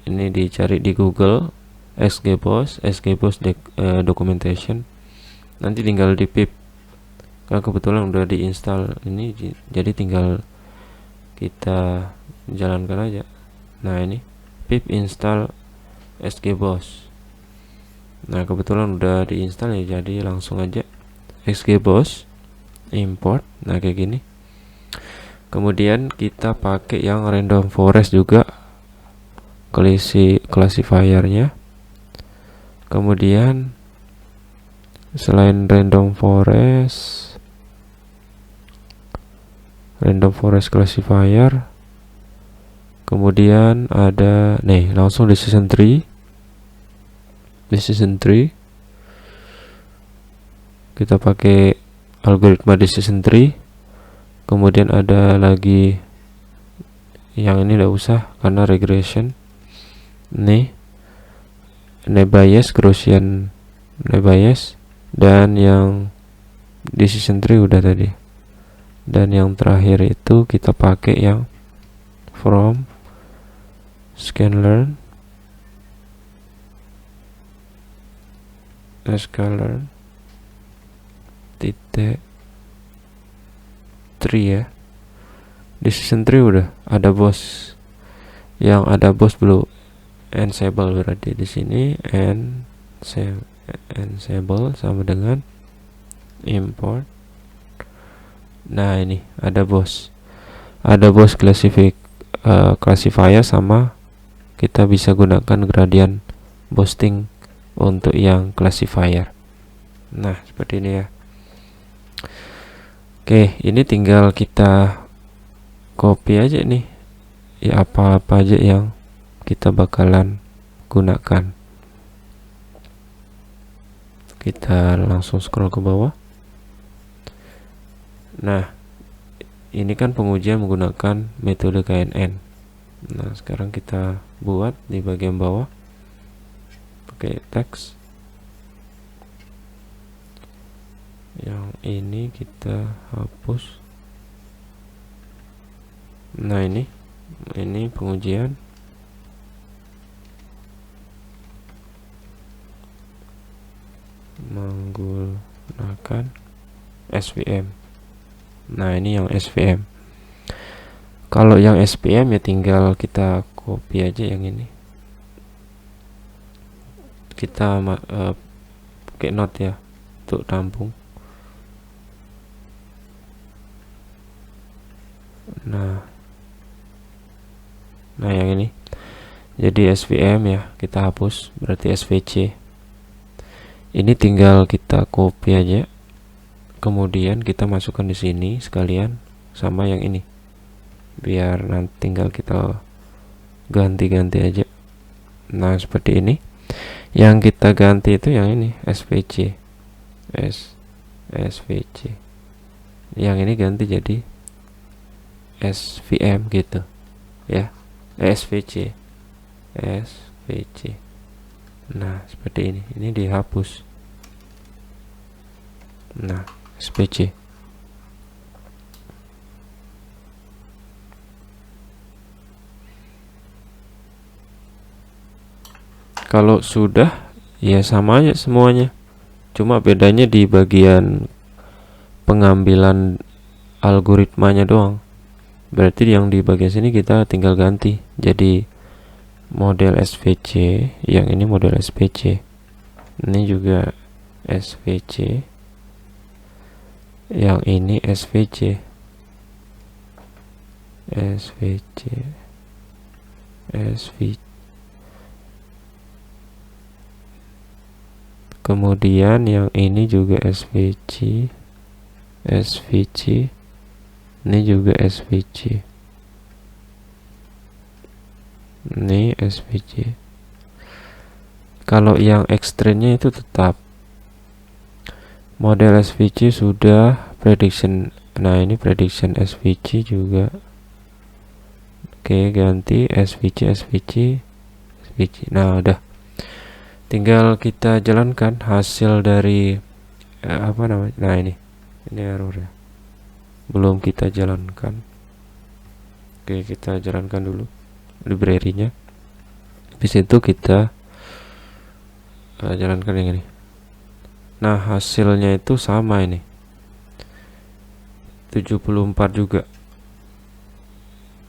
ini dicari di Google SGBoss documentation, nanti tinggal di pip. Karena kebetulan udah diinstal ini, jadi tinggal kita jalankan aja. Nah ini pip install SGBoss. Nah kebetulan udah diinstal ya, jadi langsung aja SGBoss import. Nah kayak gini. Kemudian kita pakai yang random forest juga classifiernya. Kemudian selain random forest classifier, kemudian ada nih langsung decision tree. Kita pakai algoritma decision tree. Kemudian ada lagi yang ini udah usah karena regression. Nih Bayes, Gaussian Bayes, dan yang decision tree udah tadi. Dan yang terakhir itu kita pakai yang from sklearn titik tree ya. Decision tree udah ada bos, yang ada bos belum ensemble, berarti di sini ensemble sama dengan import. Nah ini ada bos classifier, sama kita bisa gunakan gradient boosting untuk yang classifier. Nah seperti ini ya. Oke, ini tinggal kita copy aja nih ya, apa-apa aja yang kita bakalan gunakan. Kita langsung scroll ke bawah. Nah ini kan pengujian menggunakan metode KNN. Nah sekarang kita buat di bagian bawah pakai teks. Yang ini kita hapus. Nah ini pengujian. Menggunakan SVM. Nah ini yang SVM. Kalau yang SVM ya tinggal kita copy aja yang ini. Kita pakai note ya untuk tampung. Nah yang ini jadi SVM ya, kita hapus, berarti SVC. Ini tinggal kita copy aja, kemudian kita masukkan di sini sekalian sama yang ini, biar nanti tinggal kita ganti-ganti aja. Nah seperti ini. Yang kita ganti itu yang ini SVC, SVC. Yang ini ganti jadi SVM gitu ya, SVC. Nah seperti ini dihapus. Nah, SVC. Kalau sudah, ya sama aja semuanya. Cuma bedanya di bagian pengambilan algoritmanya doang. Berarti yang di bagian sini kita tinggal ganti. Jadi model SVC, yang ini model SVC. Ini juga SVC. Yang ini SVC. SVC. SVC. Kemudian yang ini juga SVC. SVC. Ini juga SVC. Ini SVC. Kalau yang ekstrimnya itu tetap model SVC sudah prediction. Nah, ini prediction SVC juga. Oke, ganti SVC. Nah, udah. Tinggal kita jalankan hasil dari apa namanya. Nah, ini error ya. Belum kita jalankan. Oke, kita jalankan dulu library-nya. Habis itu kita jalankan yang ini. Nah, hasilnya itu sama ini. 74 juga.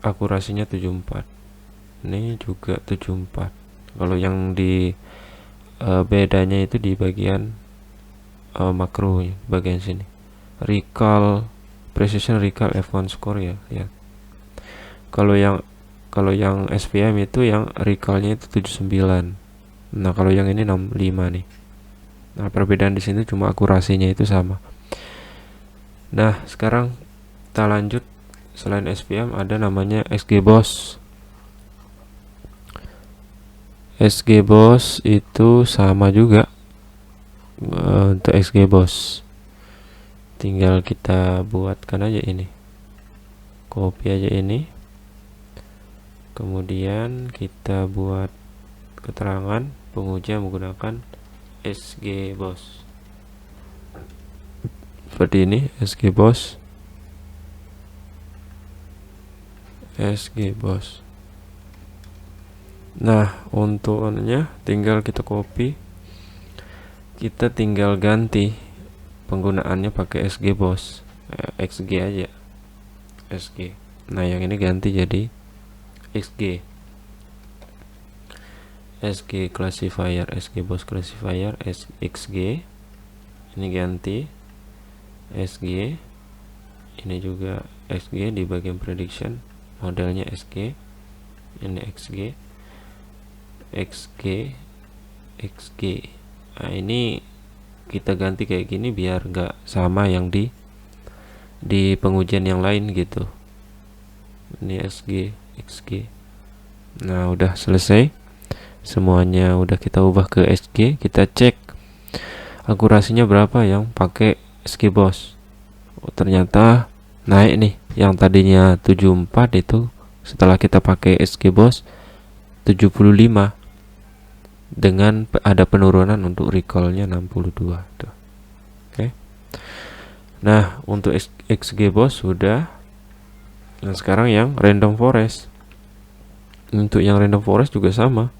Akurasinya 74. Ini juga 74. Kalau yang di bedanya itu di bagian makro ya, bagian sini. Recall, precision recall F1 score ya, lihat. Kalau yang SVM itu yang recallnya itu 79. Nah, kalau yang ini 65 nih. Nah, perbedaan di sini cuma akurasinya itu sama. Nah, sekarang kita lanjut. Selain SVM ada namanya XGBoost. XGBoost itu sama juga untuk XGBoost. Tinggal kita buatkan aja ini. Copy aja ini. Kemudian kita buat keterangan pengujian menggunakan XGBoost. Seperti ini, XGBoost. Nah, untuk anunya tinggal kita copy. Kita tinggal ganti penggunaannya pakai XGBoost. XG aja. XG. Nah, yang ini ganti jadi XG. XG classifier, XGBoost classifier, XG. Ini ganti XG. Ini juga XG di bagian prediction. Modelnya XG. Ini XG. Nah, ini kita ganti kayak gini biar nggak sama yang di pengujian yang lain gitu. Ini XG. Nah, udah selesai. Semuanya udah kita ubah ke XG. Kita cek akurasinya berapa yang pakai XGBoost. Oh, ternyata naik nih. Yang tadinya 74 itu setelah kita pakai XGBoost 75. Dengan ada penurunan untuk recallnya 62 tuh. Oke. Nah, untuk XGBoost sudah. Nah, sekarang yang random forest. Untuk yang random forest juga sama.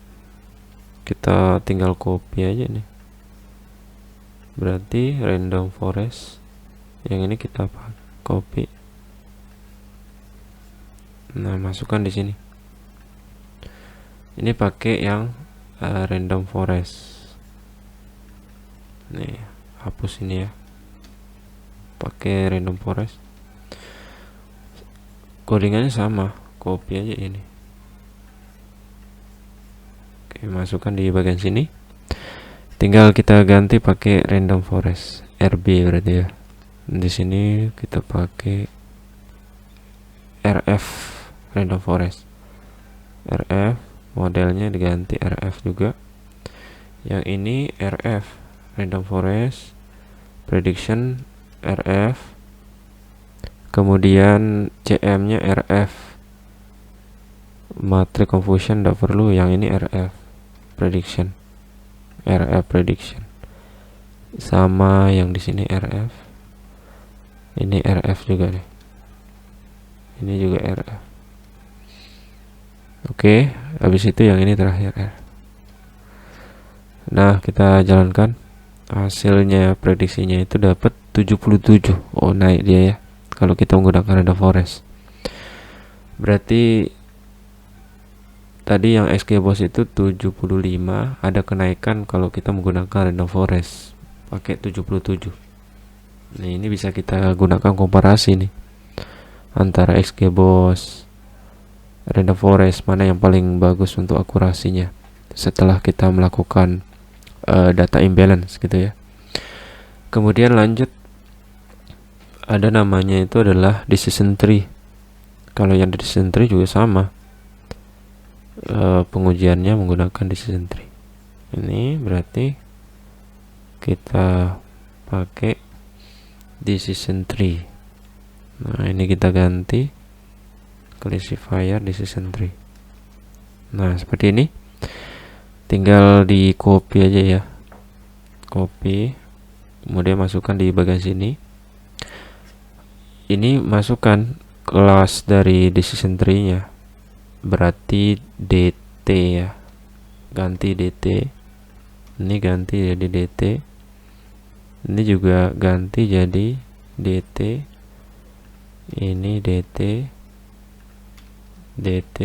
Kita tinggal copy aja nih. Berarti random forest yang ini kita copy. Nah, masukkan di sini. Ini pakai yang random forest. Nih, hapus ini ya. Pakai random forest. Codingannya sama, copy aja ini. Oke, masukkan di bagian sini. Tinggal kita ganti pakai random forest, RB berarti ya. Di sini kita pakai RF random forest. RF modelnya diganti RF juga. Yang ini RF random forest prediction RF. Kemudian CM nya RF, matrix confusion tidak perlu. Yang ini RF prediction. sama yang di sini RF. Ini RF juga nih. Ini juga RF. Oke, habis itu yang ini terakhir R. Nah, kita jalankan. Hasilnya prediksinya itu dapat 77. Oh, naik dia ya. Kalau kita menggunakan random forest. Berarti tadi yang XGBoost itu 75, ada kenaikan kalau kita menggunakan random forest pakai 77. Nah, ini bisa kita gunakan komparasi nih antara XGBoost, random forest, mana yang paling bagus untuk akurasinya setelah kita melakukan data imbalance gitu ya. Kemudian lanjut, ada namanya itu adalah decision tree. Kalau yang decision tree juga sama, pengujiannya menggunakan decision tree. Ini berarti kita pakai decision tree. Nah, ini kita ganti classifier decision tree. Nah, seperti ini. Tinggal di copy aja ya. Copy, kemudian masukkan di bagian sini. Ini masukkan kelas dari decision tree-nya. Berarti DT ya. Ganti DT. Ini ganti jadi DT. Ini juga ganti jadi DT. Ini DT. DT.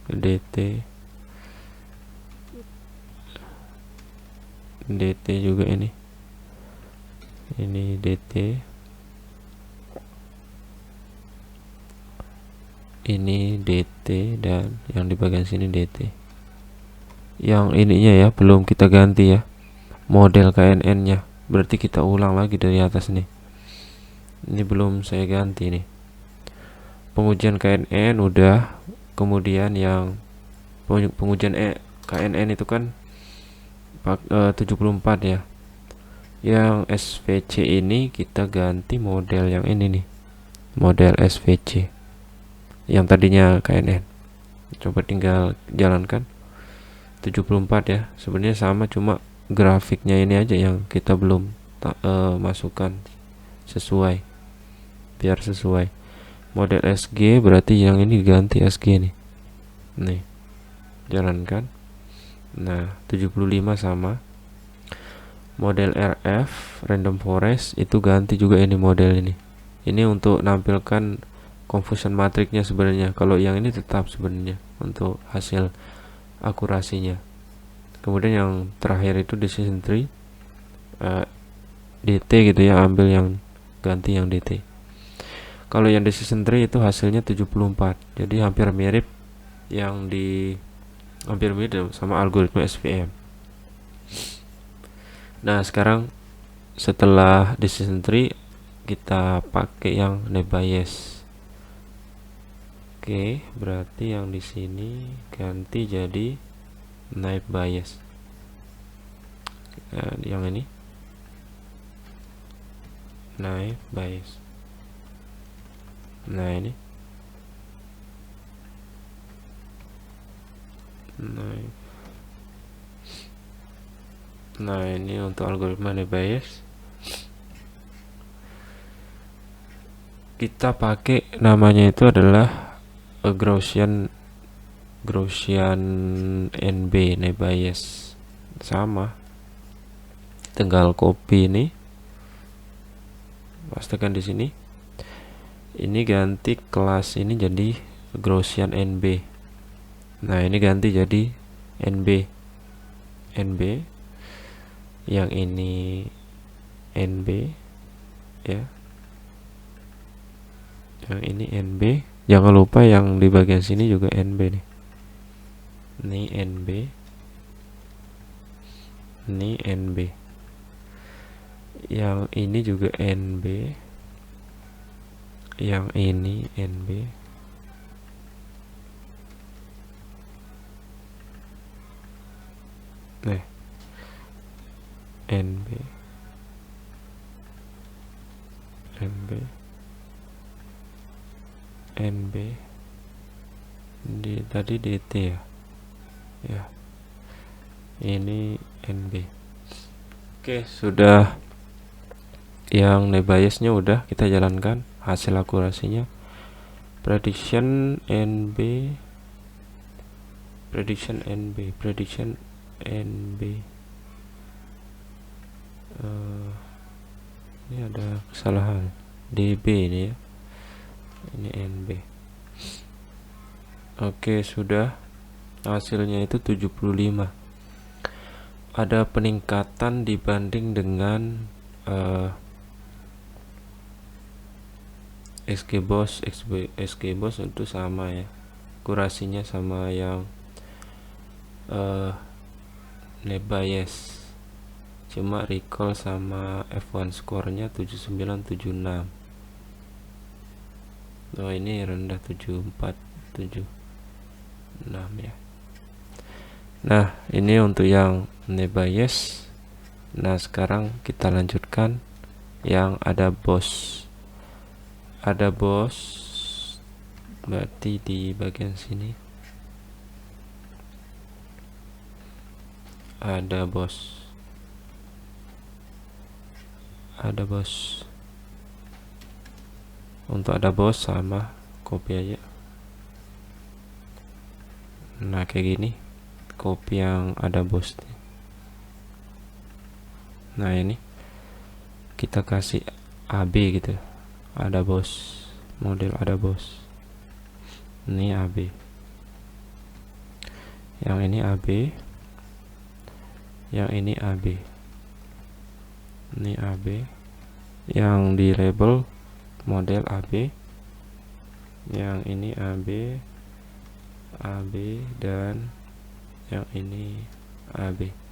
DT. DT juga ini DT, ini DT, dan yang di bagian sini DT. Yang ininya ya belum kita ganti ya, model KNN nya, berarti kita ulang lagi dari atas nih. Ini belum saya ganti nih. Pengujian KNN udah, kemudian yang pengujian KNN itu kan 74 ya. Yang SVC ini kita ganti model yang ini nih, model SVC yang tadinya KNN. Coba tinggal jalankan 74 ya. Sebenarnya sama, cuma grafiknya ini aja yang kita belum masukkan sesuai, biar sesuai. Model SG berarti yang ini ganti SG nih. Nih, jalankan. Nah, 75 sama. Model RF random forest itu ganti juga ini model ini. Ini untuk nampilkan confusion matrixnya sebenarnya. Kalau yang ini tetap sebenarnya untuk hasil akurasinya. Kemudian yang terakhir itu decision tree, DT gitu ya, ambil yang ganti yang DT. Kalau yang decision tree itu hasilnya 74. Jadi hampir mirip sama algoritma SVM. Nah, sekarang setelah decision tree kita pakai yang naive Bayes. Oke, berarti yang di sini ganti jadi naive Bayes. Nah, yang ini naive Bayes. Nah, ini naive. Nah, ini untuk algoritma naive Bayes. Kita pakai namanya itu adalah Gaussian NB naive Bayes. Sama, tinggal copy ini, pastikan di sini. Ini ganti kelas ini jadi Gaussian NB. Nah, ini ganti jadi NB. Yang ini NB ya. Yang ini NB. Jangan lupa yang di bagian sini juga NB nih. Ini NB. Ini NB. Yang ini juga NB. Yang ini NB. Nih, NB. Tadi DT ya. Ya. Ini NB. Oke, sudah yang Nebayesnya udah kita jalankan hasil akurasinya. Prediction NB ini ada kesalahan DB ini ya, ini NB. Oke, sudah hasilnya itu 75. Ada peningkatan dibanding dengan SGBOS itu sama ya, akurasinya sama yang Nebayes, cuma recall sama F1 skornya 7976. Oh, ini rendah 7476 ya. Nah, ini untuk yang Nebayes. Nah, sekarang kita lanjutkan yang ada BOS. Ada BOS berarti di bagian sini ada BOS. Untuk ada BOS sama copy aja. Nah, kayak gini, copy yang ada BOS. Nah, ini kita kasih AB gitu, ada BOS, model ada BOS. Ini AB, yang ini AB, yang ini AB, ini AB, yang di label model AB, yang ini AB, dan yang ini AB.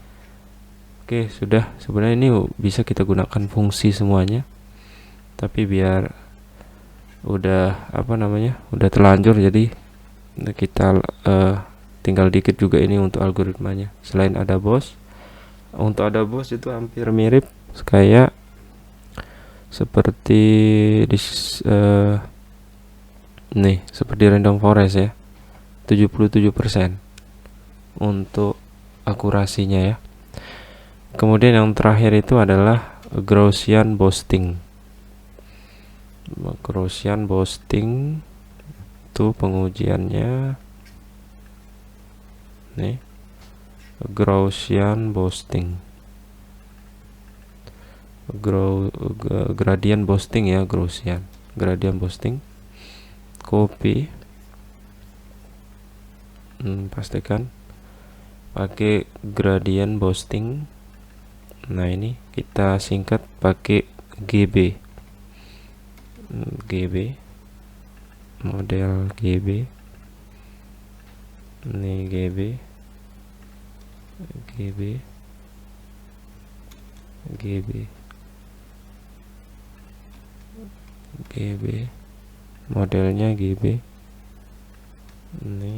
Oke, sudah. Sebenarnya ini bisa kita gunakan fungsi semuanya, tapi biar udah udah terlanjur, jadi kita tinggal dikit juga ini untuk algoritmanya. Selain ada BOS, untuk ada BOS itu hampir mirip kayak seperti di nih, seperti random forest ya, 77% untuk akurasinya ya. Kemudian yang terakhir itu adalah Gaussian boosting. Gaussian boosting itu pengujiannya nih, Gaussian boosting, gradient boosting ya, Gaussian gradient boosting. Copy, pastikan pakai gradient boosting. Nah, ini kita singkat pakai GB, model GB. Ini GB, modelnya GB. Ini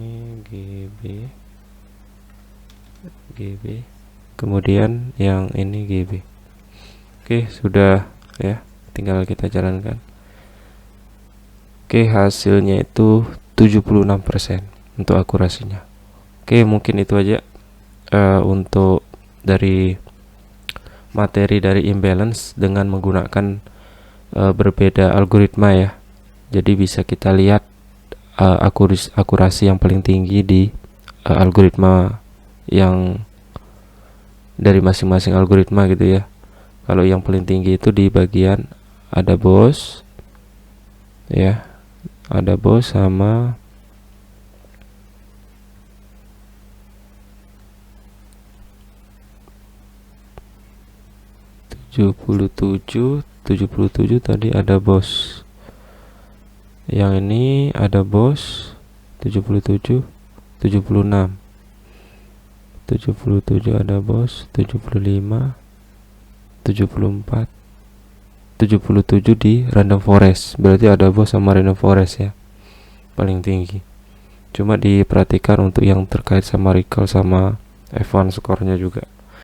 GB, kemudian yang ini GB. Oke, sudah ya, tinggal kita jalankan. Oke, hasilnya itu 76% untuk akurasinya. Oke, mungkin itu aja untuk dari materi dari imbalance dengan menggunakan berbeda algoritma ya. Jadi bisa kita lihat akurasi yang paling tinggi di algoritma yang dari masing-masing algoritma gitu ya. Kalau yang paling tinggi itu di bagian ada BOS ya, ada BOS sama tujuh puluh tujuh tadi ada BOS. Yang ini ada BOS 77, 76, 77 ada BOS 75, 74, 77 di random forest. Berarti ada BOS sama random forest ya, paling tinggi. Cuma diperhatikan untuk yang terkait sama recall sama F1 skornya juga.